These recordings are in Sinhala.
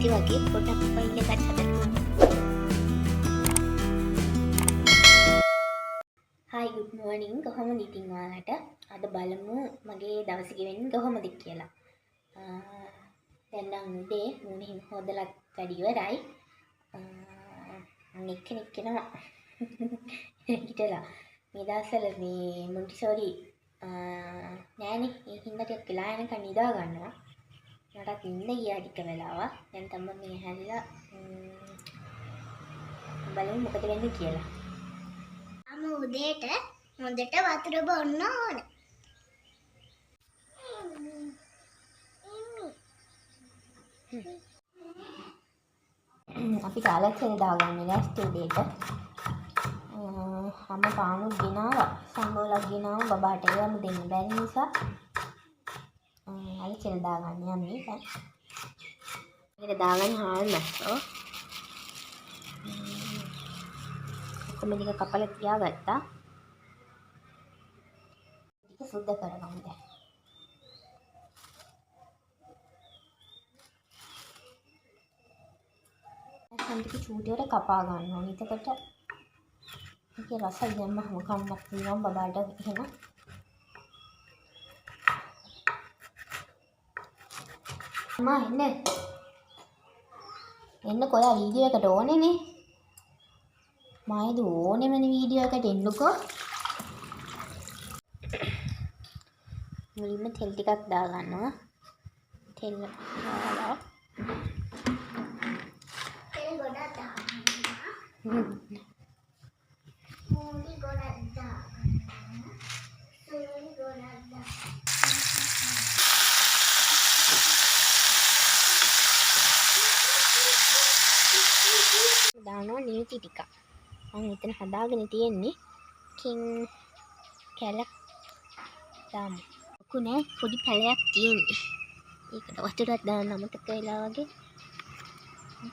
නැති වගේ පොඩක් ඔයිල් එකක් හදලා. Hi good morning කොහොමද ඉතින් ඔයාලට? අද බලමු මගේ දවස ගෙවෙන්නේ කොහොමද කියලා. දැන් නම් උදේ මුණින් හොදලා වැඩි ඉවරයි. එක්කෙනෙක් කෙනා හිටලා මේ දවස්වල මේ මොන්ටිසෝරි නෑනේ ඒ හින්දා ටිකක් වෙලා යනකම් නිදා ගන්නවා. මටත් නිින්ද ගියා ටික වෙලාවක්. දැන් තමයි මේ හැරිලා බලමු මොකද වෙන්නේ කියලා. උදේට හොඳට වතුර බොන්න ඕන. අපි කාලෙත් දාගන්නේ නෑ ස්ටුඩියට. හැම පානුත් ගෙනාවා. සම්බෝලක් ගෙනාවා බබාට ඒවම දෙන්න බැරි නිසා අර කෙල දාගන්න යන්නේ දැන්. මේක දාගන්න හාල් නැස්සෝ. කොමදික කපලා තියාගත්තා. ටික සුද්ධ කරගමු දැන්. සම්පූර්ණ චූටියට කපා ගන්න ඕනේ. එතකොට ඒකේ රස දැම්මම කන්නක් තියෙනවා බබාට එහෙම. අම්මා එන්න කොයා වීඩියෝ එකට ඕනේනේ. මායද ඕනෙම වීඩියෝ එකට එන්නකෝ. මුලින්ම තෙල් ටිකක් දාගන්නවා. තෙල් දාලා තෙල් ගොඩක් දාන්න. මූලි ගොඩක් දාන්න. සූලි ගොඩක් දාන්න. දානවා නීති ටික. මම මෙතන හදාගෙන තියෙන්නේ කින් කැලක් දාමු. කුනේ පොඩි පැලයක් තියෙන්නේ. ඒකට වතුරක් දාන්න අමතක වෙලා වගේ.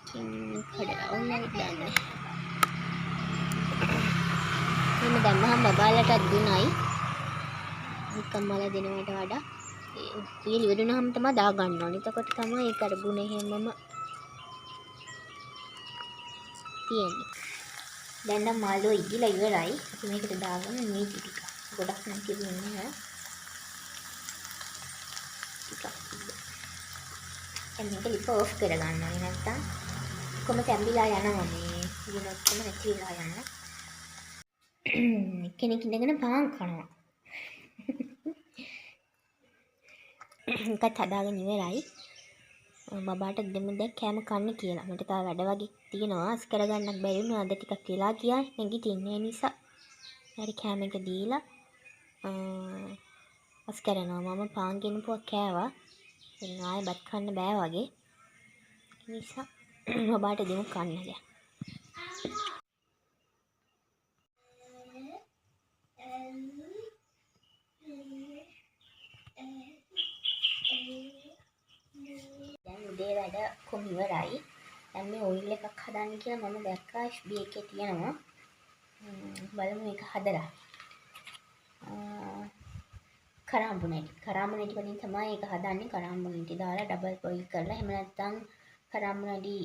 කින් කඩලා ඔන්නයි දාන්නේ. මෙන්න දැම්මහම බබාලටත් දුනයි. නිකම්මල දෙනවට වඩා ඒ ඉවරුනහම තමයි දා ගන්න ඕනේ. එතකොට තමයි ඒක අර ගුණ හැමම තියෙන්නේ. දැන් නම් මාළුව ඉදිලා ඉවරයි. අපි මේකට දාගන්න නීති ටික. ගොඩක් නම් තිබුණේ නෑ. ටිකක්. දැන් මේක ලිප ඔෆ් කරගන්න ඕනේ නැත්තම් කොහොම තැඹිලා යනවා මේ. ඉතින් ඔක්කොම නැති වෙලා යනවා. කෙනෙක් ඉඳගෙන පාන් කනවා. එකත් හදාගෙන ඉවරයි. බබාට දෙමු දැන් කෑම කන්න කියලා. මට තා වැඩ වගේ තියෙනවා. අස් කරගන්නත් බැරි වුණා. අද ටිකක් වෙලා ගියා. නැගිටින්නේ නිසා. හරි කෑම එක දීලා අස් කරනවා. මම පාන් ගෙනපුවා කෑවා. ඉතින් ආයෙ බත් කන්න බෑ වගේ. ඒ නිසා බබාට දෙමු කන්න දැන්. දැන් උදේ වැඩ කොහොම ඉවරයි. දැන් මේ ඔයිල් එකක් හදන්න කියලා මම දැක්කා FB එකේ තියෙනවා. බලමු මේක හදලා. කරාඹුනටි වලින් තමයි ඒක හදන්නේ. කරාඹුනටි දාලා ඩබල් බොයිල් කරලා එහෙම නැත්නම් කරාඹුනටි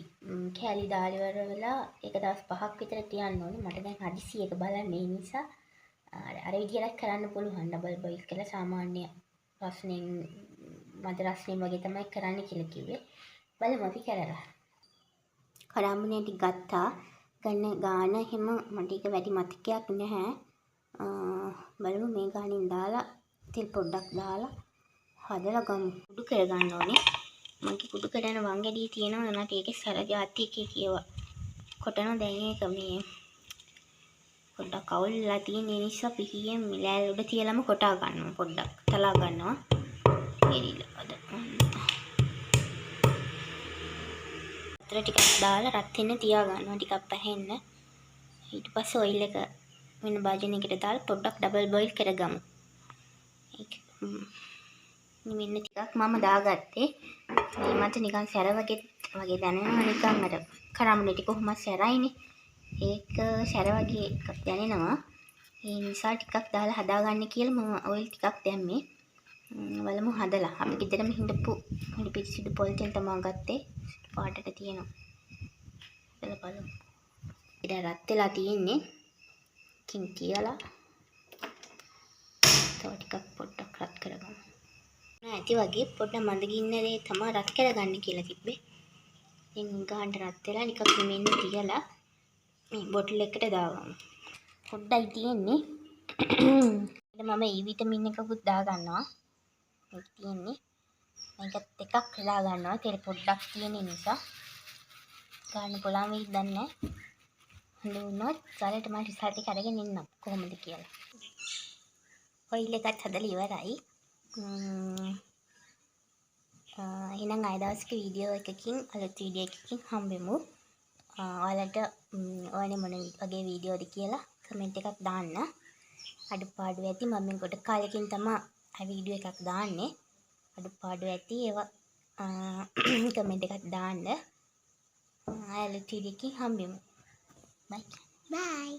කෑලි දාලා ඉවර වෙලා ඒක දවස් 5ක් විතර තියන්න ඕනේ. මට දැන් හදිසියෙක බලන්න ඒ නිසා අර විදිහට කරන්න පුළුවන්. ඩබල් බොයිල් කරලා සාමාන්‍ය රස්නෙන් මද රස්නෙන් වගේ තමයි කරන්න කියලා කිව්වේ. බලමු අපි කරලා. කරාඹුනටි ගත්තා. ගාන එහෙම මට ඒක වැඩි මතකයක් නැහැ. බලමු මේ ගානින් දාලා තෙල් පොඩ්ඩක් දාලා හදලා ගමු. කුඩු කරගන්න ඕනේ. මගේ කුඩු කරන වංගෙඩිය තියෙනවා නේද? ඒකේ සර જાති එකේ කියවා. කොටන දැන් ඒක මේ පොඩ්ඩක් අවුල්ලා තියෙන නිසා පිහියෙන් මිලෑල් උඩ තියලාම කොටා ගන්නවා. පොඩ්ඩක් තලා ගන්නවා. එරිලා අද. වතුර ටිකක් දාලා රත් වෙන්න තියා ගන්නවා. ටිකක් පැහෙන්න. ඊට පස්සේ ඔයිල් එක වෙන භාජනයකට දාලා පොඩ්ඩක් ඩබල් බොයිල් කරගමු. ඒක මෙන්න ටිකක් මම දාගත්තේ. මේ මත නිකන් සැර වගේ දැනෙනවා නිකන් අර කරාඹුනටි කොහොම සැරයිනේ. ඒක සැර වගේ එකක් දැනෙනවා. ඒ නිසා ටිකක් දාලා හදාගන්න කියලා මම ඔයිල් ටිකක් දැම්මේ. බලමු හදලා. අපි ගෙදරම හිටපු පිරිසිදු පොල් තෙල් තමයි ගත්තේ. පාටට තියෙනවා. එතන බලමු. ඉතින් රත් වෙලා තියෙන්නේ. කින් කියලා තව ටිකක් පොඩ්ඩක් රත් කරගමු. ඇති වගේ පොඩ්ඩක් මඳ ගින්නරේ තමයි රත් කරගන්න කියලා තිබ්බේ. ඉතින් ගාන්න රත් වෙලා නිකන් මෙන්න තියලා මේ බොටල් එකට දාගමු. පොඩ්ඩයි තියෙන්නේ. මම E විටමින් එකකුත් දාගන්නවා. මේක තියෙන්නේ. මේකත් එකක් දාගන්නවා. තෙල් පොඩ්ඩක් තියෙන නිසා. ගන්න පුළුවන් වෙයිද දන්නේ නැහැ. හොඳ වුණොත් ඊළඟට මම රිසල්ට් එක අරගෙන එන්නම් කොහොමද කියලා. ඔයිල් එකත් හදලා ඉවරයි. එහෙනම් අය දවසක වීඩියෝ එකකින් අලුත් වීඩියෝ එකකින් හම්බෙමු. ඔයාලට ඕනේ මොන වගේ වීඩියෝද කියලා කමෙන්ට් එකක් දාන්න. අඩුපාඩු ඇති මම මේ කොට කාලෙකින් තමයි ආ වීඩියෝ එකක් දාන්නේ. අඩුපාඩු ඇති ඒවා කමෙන්ට් එකක් දාන්න. අලුත් වීඩියෝ එකකින් හම්බෙමු. බයි. බයි.